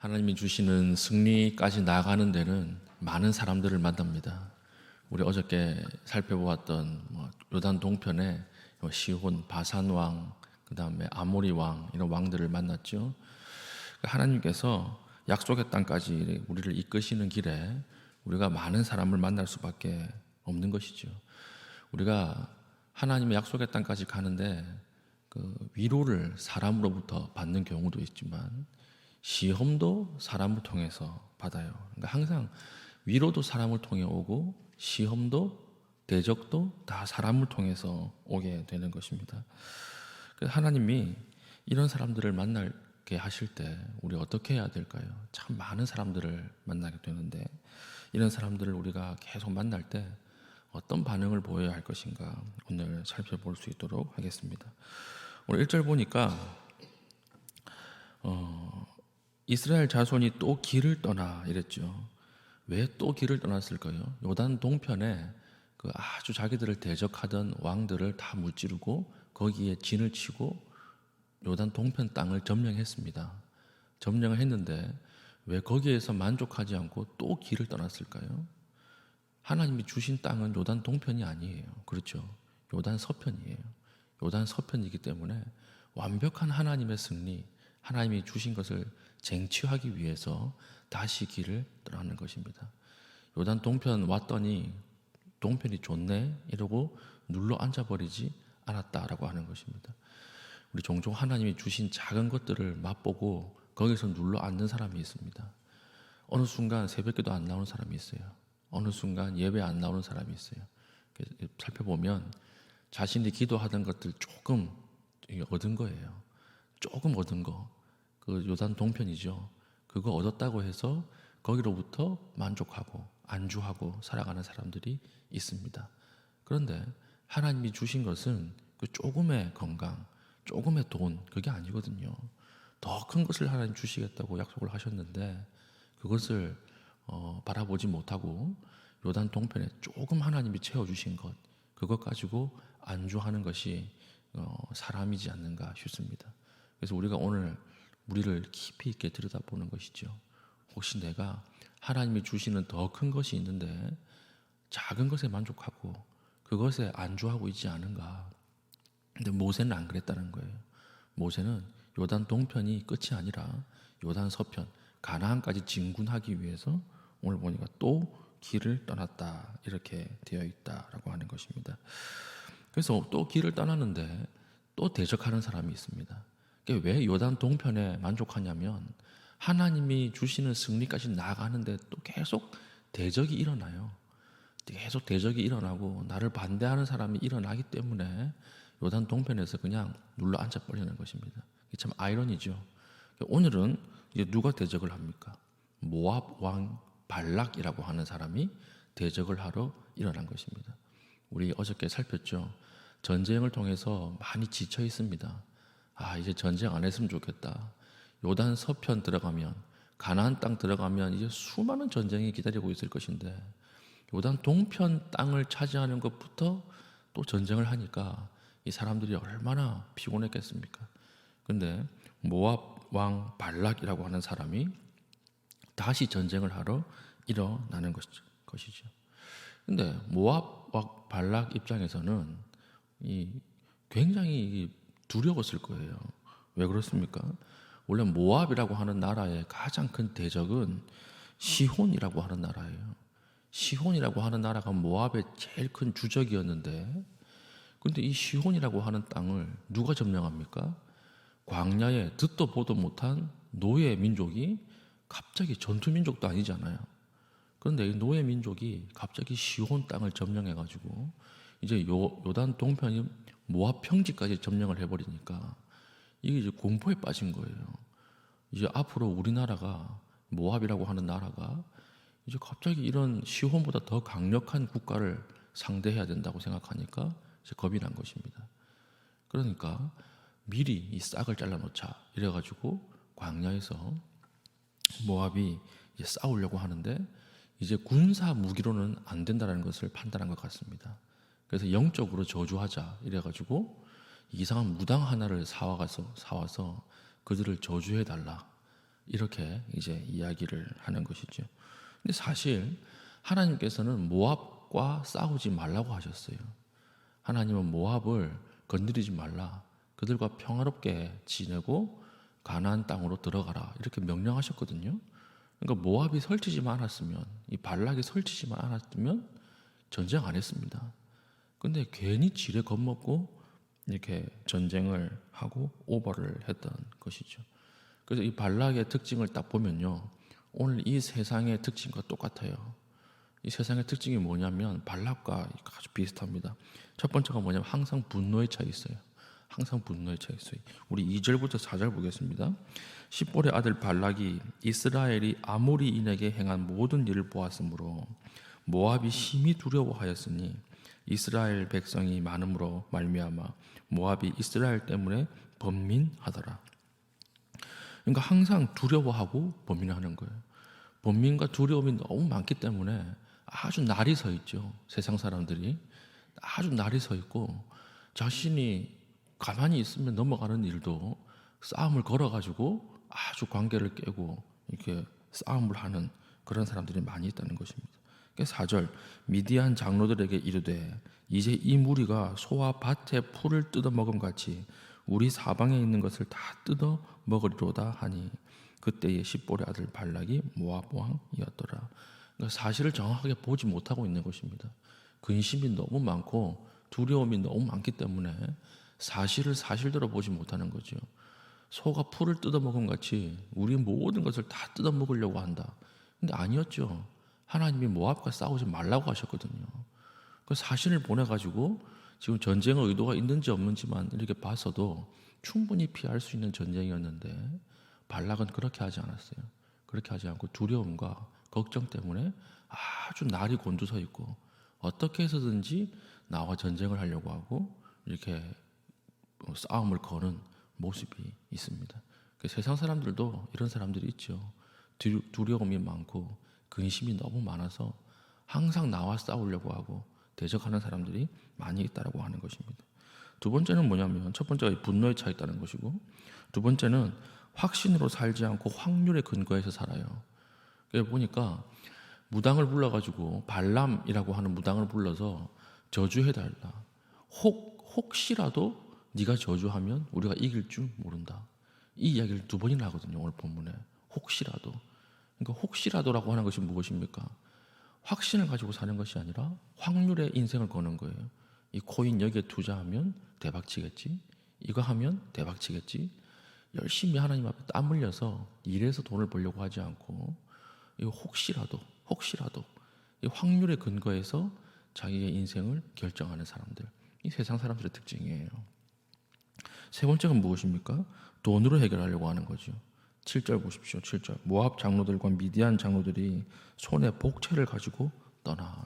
하나님이 주시는 승리까지 나아가는 데는 많은 사람들을 만납니다. 우리 어저께 살펴보았던 요단 동편에 시혼, 바산 왕, 그 다음에 아모리 왕 이런 왕들을 만났죠. 하나님께서 약속의 땅까지 우리를 이끄시는 길에 우리가 많은 사람을 만날 수밖에 없는 것이죠. 우리가 하나님의 약속의 땅까지 가는데 그 위로를 사람으로부터 받는 경우도 있지만 시험도 사람을 통해서 받아요. 그러니까 항상 위로도 사람을 통해 오고 시험도 대적도 다 사람을 통해서 오게 되는 것입니다. 하나님이 이런 사람들을 만나게 하실 때 우리 어떻게 해야 될까요? 참 많은 사람들을 만나게 되는데 이런 사람들을 우리가 계속 만날 때 어떤 반응을 보여야 할 것인가 오늘 살펴볼 수 있도록 하겠습니다. 오늘 1절 보니까 이스라엘 자손이 또 길을 떠나 이랬죠. 왜 또 길을 떠났을까요? 요단 동편에 그 아주 자기들을 대적하던 왕들을 다 무찌르고 거기에 진을 치고 요단 동편 땅을 점령했습니다. 점령을 했는데 왜 거기에서 만족하지 않고 또 길을 떠났을까요? 하나님이 주신 땅은 요단 동편이 아니에요. 그렇죠? 요단 서편이에요. 요단 서편이기 때문에 완벽한 하나님의 승리, 하나님이 주신 것을 쟁취하기 위해서 다시 길을 떠나는 것입니다. 요단 동편 왔더니 동편이 좋네 이러고 눌러 앉아버리지 않았다라고 하는 것입니다. 우리 종종 하나님이 주신 작은 것들을 맛보고 거기서 눌러 앉는 사람이 있습니다. 어느 순간 새벽기도 안 나오는 사람이 있어요. 어느 순간 예배 안 나오는 사람이 있어요. 살펴보면 자신이 기도하던 것들 조금 얻은 거예요. 조금 얻은 거. 그 요단 동편이죠. 그거 얻었다고 해서 거기로부터 만족하고 안주하고 살아가는 사람들이 있습니다. 그런데 하나님이 주신 것은 그 조금의 건강, 조금의 돈, 그게 아니거든요. 더 큰 것을 하나님 주시겠다고 약속을 하셨는데 그것을 바라보지 못하고 요단 동편에 조금 하나님이 채워주신 것, 그것 가지고 안주하는 것이 사람이지 않는가 싶습니다. 그래서 우리가 오늘 우리를 깊이 있게 들여다보는 것이죠. 혹시 내가 하나님이 주시는 더 큰 것이 있는데 작은 것에 만족하고 그것에 안주하고 있지 않은가. 근데 모세는 안 그랬다는 거예요. 모세는 요단 동편이 끝이 아니라 요단 서편, 가나안까지 진군하기 위해서 오늘 보니까 또 길을 떠났다 이렇게 되어 있다라고 하는 것입니다. 그래서 또 길을 떠나는데 또 대적하는 사람이 있습니다. 왜 요단 동편에 만족하냐면 하나님이 주시는 승리까지 나아가는데 또 계속 대적이 일어나요. 계속 대적이 일어나고 나를 반대하는 사람이 일어나기 때문에 요단 동편에서 그냥 눌러 앉아 버리는 것입니다. 이게 참 아이러니죠. 오늘은 이제 누가 대적을 합니까? 모압 왕 발락이라고 하는 사람이 대적을 하러 일어난 것입니다. 우리 어저께 살폈죠. 전쟁을 통해서 많이 지쳐 있습니다. 이제 전쟁 안 했으면 좋겠다. 요단 서편 들어가면, 가나안 땅 들어가면 이제 수많은 전쟁이 기다리고 있을 것인데 요단 동편 땅을 차지하는 것부터 또 전쟁을 하니까 이 사람들이 얼마나 피곤했겠습니까? 근데 모압 왕 발락이라고 하는 사람이 다시 전쟁을 하러 일어나는 것이죠. 근데 모압 왕 발락 입장에서는 굉장히 두려웠을 거예요. 왜 그렇습니까? 원래 모압이라고 하는 나라의 가장 큰 대적은 시혼이라고 하는 나라예요. 시혼이라고 하는 나라가 모압의 제일 큰 주적이었는데, 근데 이 시혼이라고 하는 땅을 누가 점령합니까? 광야에 듣도 보도 못한 노예 민족이 갑자기 전투 민족도 아니잖아요. 그런데 이 노예 민족이 갑자기 시혼 땅을 점령해가지고 이제 요단 동편이 모압 평지까지 점령을 해버리니까 이게 이제 공포에 빠진 거예요. 이제 앞으로 우리나라가 모압이라고 하는 나라가 이제 갑자기 이런 시혼보다 더 강력한 국가를 상대해야 된다고 생각하니까 이제 겁이 난 것입니다. 그러니까 미리 이 싹을 잘라놓자 이래가지고 광야에서 모압이 이제 싸우려고 하는데 이제 군사 무기로는 안 된다는 것을 판단한 것 같습니다. 그래서 영적으로 저주하자 이래가지고 이상한 무당 하나를 사와서 그들을 저주해달라 이렇게 이제 이야기를 하는 것이죠. 근데 사실 하나님께서는 모압과 싸우지 말라고 하셨어요. 하나님은 모압을 건드리지 말라. 그들과 평화롭게 지내고 가나안 땅으로 들어가라. 이렇게 명령하셨거든요. 그러니까 모압이 설치지만 않았으면, 이 발락이 설치지만 않았으면 전쟁 안 했습니다. 근데 괜히 지레 겁먹고 이렇게 전쟁을 하고 오버를 했던 것이죠. 그래서 이 발락의 특징을 딱 보면요, 오늘 이 세상의 특징과 똑같아요. 이 세상의 특징이 뭐냐면 발락과 아주 비슷합니다. 첫 번째가 뭐냐면 항상 분노에 차 있어요. 항상 분노에 차 있어요. 우리 2절부터 4절 보겠습니다. 십볼의 아들 발락이 이스라엘이 아모리인에게 행한 모든 일을 보았으므로 모압이 심히 두려워하였으니 이스라엘 백성이 많음으로 말미암아 모압이 이스라엘 때문에 번민하더라. 그러니까 항상 두려워하고 번민하는 거예요. 번민과 두려움이 너무 많기 때문에 아주 날이 서 있죠. 세상 사람들이 아주 날이 서 있고 자신이 가만히 있으면 넘어가는 일도 싸움을 걸어가지고 아주 관계를 깨고 이렇게 싸움을 하는 그런 사람들이 많이 있다는 것입니다. 4절 미디안 장로들에게 이르되 이제 이 무리가 소와 밭의 풀을 뜯어 먹음 같이 우리 사방에 있는 것을 다 뜯어 먹으리로다 하니 그때의 십볼의 아들 발락이 모압 왕이었더라. 그러니까 사실을 정확하게 보지 못하고 있는 것입니다. 근심이 너무 많고 두려움이 너무 많기 때문에 사실을 사실대로 보지 못하는 거죠. 소가 풀을 뜯어먹은 같이 우리 모든 것을 다 뜯어먹으려고 한다. 근데 아니었죠. 하나님이 모압과 싸우지 말라고 하셨거든요. 그 사신을 보내가지고 지금 전쟁의 의도가 있는지 없는지만 이렇게 봐서도 충분히 피할 수 있는 전쟁이었는데 발락은 그렇게 하지 않았어요. 그렇게 하지 않고 두려움과 걱정 때문에 아주 날이 곤두서 있고 어떻게 해서든지 나와 전쟁을 하려고 하고 이렇게 싸움을 거는 모습이 있습니다. 세상 사람들도 이런 사람들이 있죠. 두려움이 많고 근심이 너무 많아서 항상 나와 싸우려고 하고 대적하는 사람들이 많이 있다고 하는 것입니다. 두 번째는 뭐냐면 첫 번째가 분노에 차 있다는 것이고 두 번째는 확신으로 살지 않고 확률에 근거해서 살아요. 그래서 보니까 무당을 불러가지고 발람이라고 하는 무당을 불러서 저주해달라. 혹시라도 네가 저주하면 우리가 이길 줄 모른다. 이 이야기를 두 번이나 하거든요. 오늘 본문에. 혹시라도. 그러니까 혹시라도라고 하는 것이 무엇입니까? 확신을 가지고 사는 것이 아니라 확률의 인생을 거는 거예요. 이 코인 여기에 투자하면 대박 치겠지. 이거 하면 대박 치겠지. 열심히 하나님 앞에 땀 흘려서 일해서 돈을 벌려고 하지 않고 이 혹시라도 이 확률에 근거해서 자기의 인생을 결정하는 사람들. 이 세상 사람들의 특징이에요. 세 번째가 무엇입니까? 돈으로 해결하려고 하는 거죠. 7절 보십시오. 7절. 모압 장로들과 미디안 장로들이 손에 복채를 가지고 떠나.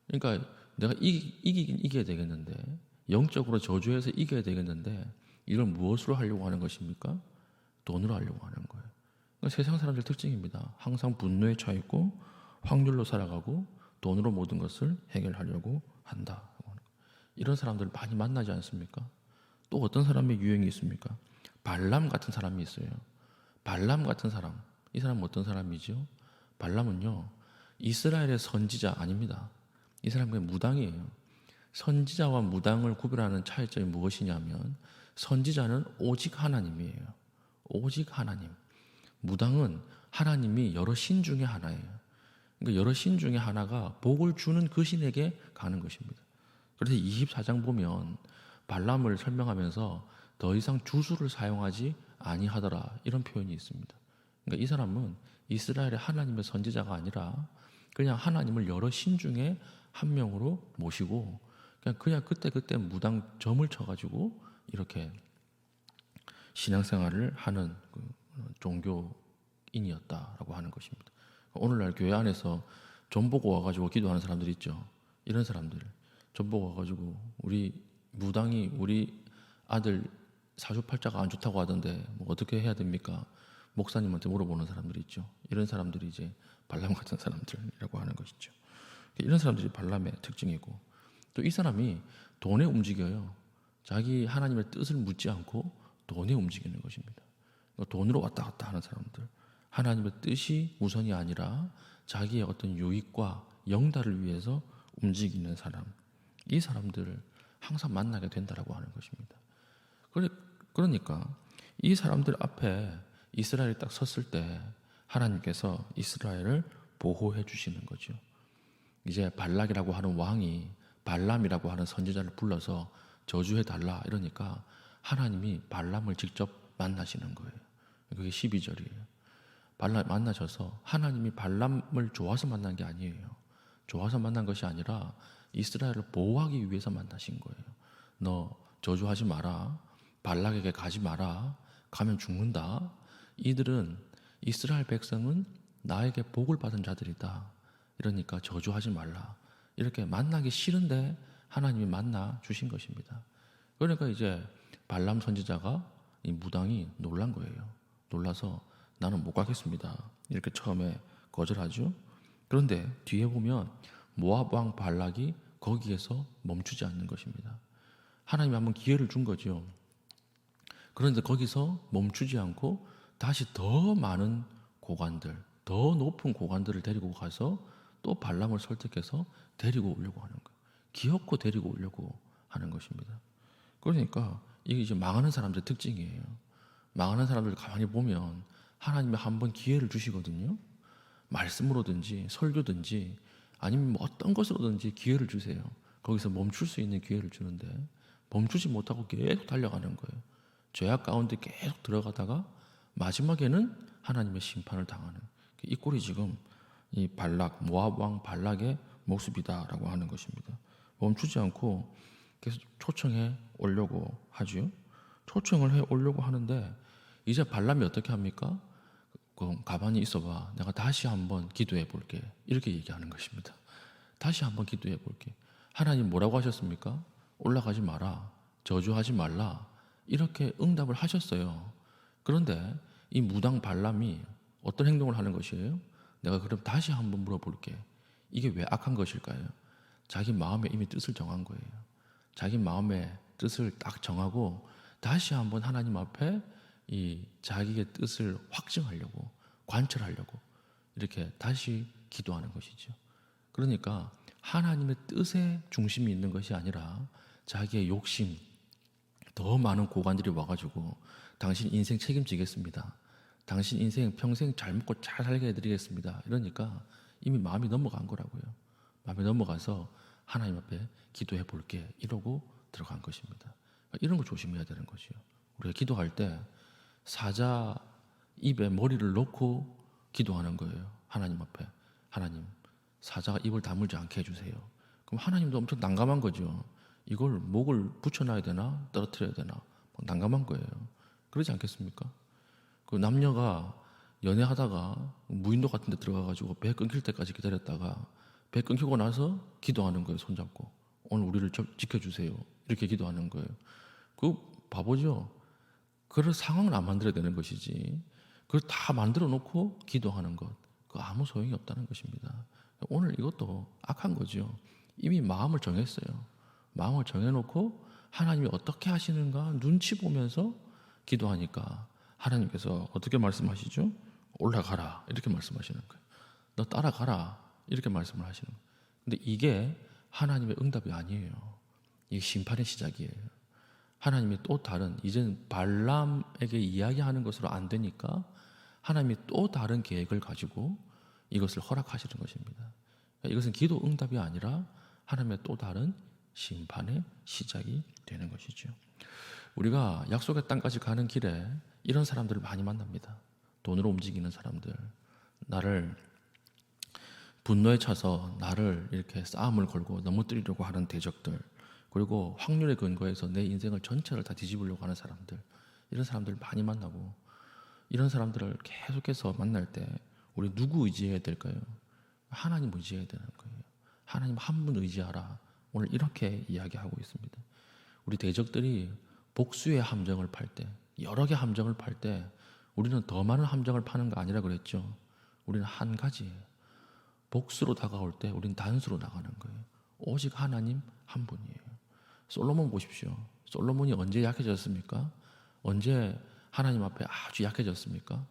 그러니까 내가 이기긴 이겨야 되겠는데 영적으로 저주해서 이겨야 되겠는데 이걸 무엇으로 하려고 하는 것입니까? 돈으로 하려고 하는 거예요. 그러니까 세상 사람들 특징입니다. 항상 분노에 차 있고 확률로 살아가고 돈으로 모든 것을 해결하려고 한다. 이런 사람들 많이 만나지 않습니까? 또 어떤 사람의 유행이 있습니까? 발람 같은 사람이 있어요. 발람 같은 사람. 이 사람은 어떤 사람이죠? 발람은요, 이스라엘의 선지자 아닙니다. 이 사람은 그냥 무당이에요. 선지자와 무당을 구별하는 차이점이 무엇이냐면 선지자는 오직 하나님이에요. 오직 하나님. 무당은 하나님이 여러 신 중에 하나예요. 그러니까 여러 신 중에 하나가 복을 주는 그 신에게 가는 것입니다. 그래서 24장 보면 발람을 설명하면서 더 이상 주술을 사용하지 아니하더라 이런 표현이 있습니다. 그러니까 이 사람은 이스라엘의 하나님의 선지자가 아니라 그냥 하나님을 여러 신 중에 한 명으로 모시고 그냥 그때 무당 점을 쳐가지고 이렇게 신앙생활을 하는 그 종교인이었다라고 하는 것입니다. 오늘날 교회 안에서 점 보고 와가지고 기도하는 사람들이 있죠. 이런 사람들 점 보고 와가지고 우리 무당이 우리 아들 사주팔자가 안 좋다고 하던데 뭐 어떻게 해야 됩니까? 목사님한테 물어보는 사람들이 있죠. 이런 사람들이 이제 발람 같은 사람들이라고 하는 것이죠. 이런 사람들이 발람의 특징이고 또 이 사람이 돈에 움직여요. 자기 하나님의 뜻을 묻지 않고 돈에 움직이는 것입니다. 돈으로 왔다 갔다 하는 사람들, 하나님의 뜻이 우선이 아니라 자기의 어떤 유익과 영달을 위해서 움직이는 사람, 이 사람들을 항상 만나게 된다라고 하는 것입니다. 그러니까 이 사람들 앞에 이스라엘이 딱 섰을 때 하나님께서 이스라엘을 보호해 주시는 거죠. 이제 발락이라고 하는 왕이 발람이라고 하는 선지자를 불러서 저주해 달라 이러니까 하나님이 발람을 직접 만나시는 거예요. 그게 12절이에요. 발람 만나셔서 하나님이 발람을 좋아서 만난 게 아니에요. 좋아서 만난 것이 아니라 이스라엘을 보호하기 위해서 만나신 거예요. 너 저주하지 마라. 발락에게 가지 마라. 가면 죽는다. 이들은 이스라엘 백성은 나에게 복을 받은 자들이다. 이러니까 저주하지 말라. 이렇게 만나기 싫은데 하나님이 만나 주신 것입니다. 그러니까 이제 발람 선지자가 이 무당이 놀란 거예요. 놀라서 나는 못 가겠습니다. 이렇게 처음에 거절하죠. 그런데 뒤에 보면 모압 왕 발락이 거기에서 멈추지 않는 것입니다. 하나님이 한번 기회를 준 거죠. 그런데 거기서 멈추지 않고 다시 더 많은 고관들, 더 높은 고관들을 데리고 가서 또 발람을 설득해서 데리고 오려고 하는 거예요. 기어코 데리고 오려고 하는 것입니다. 그러니까 이게 이제 망하는 사람들의 특징이에요. 망하는 사람들 가만히 보면 하나님이 한번 기회를 주시거든요. 말씀으로든지 설교든지 아니면 뭐 어떤 것으로든지 기회를 주세요. 거기서 멈출 수 있는 기회를 주는데 멈추지 못하고 계속 달려가는 거예요. 죄악 가운데 계속 들어가다가 마지막에는 하나님의 심판을 당하는, 이 꼴이 지금 이 발락, 모압 왕 발락의 모습이다라고 하는 것입니다. 멈추지 않고 계속 초청해 오려고 하죠. 초청을 해 오려고 하는데 이제 발람이 어떻게 합니까? 그럼 가만히 있어봐. 내가 다시 한번 기도해 볼게. 이렇게 얘기하는 것입니다. 다시 한번 기도해 볼게. 하나님 뭐라고 하셨습니까? 올라가지 마라. 저주하지 말라. 이렇게 응답을 하셨어요. 그런데 이 무당 발람이 어떤 행동을 하는 것이에요? 내가 그럼 다시 한번 물어볼게. 이게 왜 악한 것일까요? 자기 마음에 이미 뜻을 정한 거예요. 자기 마음의 뜻을 딱 정하고 다시 한번 하나님 앞에 이 자기의 뜻을 확증하려고, 관철하려고 이렇게 다시 기도하는 것이죠. 그러니까 하나님의 뜻에 중심이 있는 것이 아니라 자기의 욕심, 더 많은 고관들이 와가지고 당신 인생 책임지겠습니다. 당신 인생 평생 잘 먹고 잘 살게 해드리겠습니다. 이러니까 이미 마음이 넘어간 거라고요. 마음이 넘어가서 하나님 앞에 기도해 볼게 이러고 들어간 것입니다. 이런 거 조심해야 되는 거죠. 우리가 기도할 때 사자 입에 머리를 놓고 기도하는 거예요. 하나님 앞에. 하나님, 사자가 입을 다물지 않게 해주세요. 그럼 하나님도 엄청 난감한 거죠. 이걸 목을 붙여놔야 되나 떨어뜨려야 되나 난감한 거예요. 그러지 않겠습니까? 그 남녀가 연애하다가 무인도 같은 데 들어가가지고 배 끊길 때까지 기다렸다가 배 끊기고 나서 기도하는 거예요. 손잡고 오늘 우리를 지켜주세요. 이렇게 기도하는 거예요. 그 바보죠. 그런 상황을 안 만들어야 되는 것이지 그걸 다 만들어 놓고 기도하는 것, 그 아무 소용이 없다는 것입니다. 오늘 이것도 악한 거죠. 이미 마음을 정했어요. 마음을 정해놓고 하나님이 어떻게 하시는가 눈치 보면서 기도하니까 하나님께서 어떻게 말씀하시죠? 올라가라 이렇게 말씀하시는 거예요. 너 따라가라 이렇게 말씀을 하시는 거예요. 근데 이게 하나님의 응답이 아니에요. 이게 심판의 시작이에요. 하나님이 또 다른, 이제는 발람에게 이야기하는 것으로 안 되니까 하나님이 또 다른 계획을 가지고 이것을 허락하시는 것입니다. 이것은 기도 응답이 아니라 하나님의 또 다른 심판의 시작이 되는 것이죠. 우리가 약속의 땅까지 가는 길에 이런 사람들을 많이 만납니다. 돈으로 움직이는 사람들, 나를 분노에 차서 나를 이렇게 싸움을 걸고 넘어뜨리려고 하는 대적들, 그리고 확률에 근거해서 내 인생을 전체를 다 뒤집으려고 하는 사람들, 이런 사람들 많이 만나고, 이런 사람들을 계속해서 만날 때 우리 누구 의지해야 될까요? 하나님 의지해야 되는 거예요. 하나님 한 분 의지하라. 오늘 이렇게 이야기하고 있습니다. 우리 대적들이 복수의 함정을 팔 때, 여러 개 함정을 팔 때 우리는 더 많은 함정을 파는 거 아니라 그랬죠. 우리는 한 가지예요. 복수로 다가올 때 우리는 단수로 나가는 거예요. 오직 하나님 한 분이에요. 솔로몬 보십시오. 솔로몬이 언제 약해졌습니까? 언제 하나님 앞에 아주 약해졌습니까?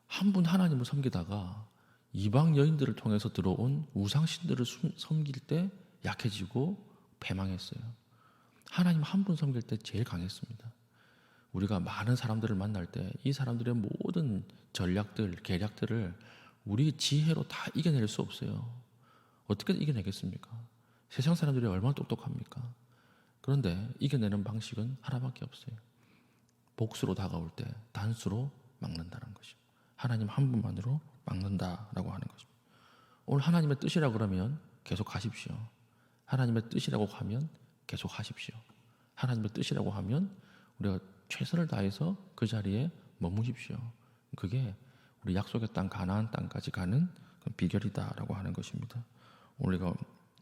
한 분 하나님을 섬기다가 이방 여인들을 통해서 들어온 우상신들을 섬길 때 약해지고 패망했어요. 하나님 한 분 섬길 때 제일 강했습니다. 우리가 많은 사람들을 만날 때 이 사람들의 모든 전략들, 계략들을 우리 지혜로 다 이겨낼 수 없어요. 어떻게 이겨내겠습니까? 세상 사람들이 얼마나 똑똑합니까? 그런데 이겨내는 방식은 하나밖에 없어요. 복수로 다가올 때 단수로 막는다는 것이죠. 하나님 한 분만으로 막는다라고 하는 것입니다. 오늘 하나님의 뜻이라 그러면 계속 하십시오. 하나님의 뜻이라고 하면 계속 하십시오. 하나님의 뜻이라고 하면 우리가 최선을 다해서 그 자리에 머무십시오. 그게 우리 약속의 땅 가나안 땅까지 가는 비결이다라고 하는 것입니다. 우리가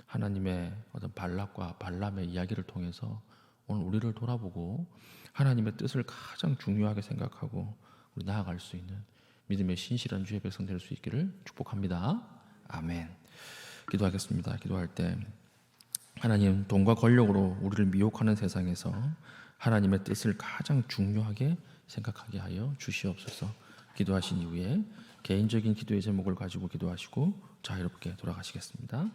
하나님의 어떤 발락과 발람의 이야기를 통해서 오늘 우리를 돌아보고 하나님의 뜻을 가장 중요하게 생각하고 우리 나아갈 수 있는 믿음의 신실한 주의 백성 될 수 있기를 축복합니다. 아멘. 기도하겠습니다. 기도할 때 하나님, 돈과 권력으로 우리를 미혹하는 세상에서 하나님의 뜻을 가장 중요하게 생각하게 하여 주시옵소서. 기도하신 이후에 개인적인 기도의 제목을 가지고 기도하시고 자유롭게 돌아가시겠습니다.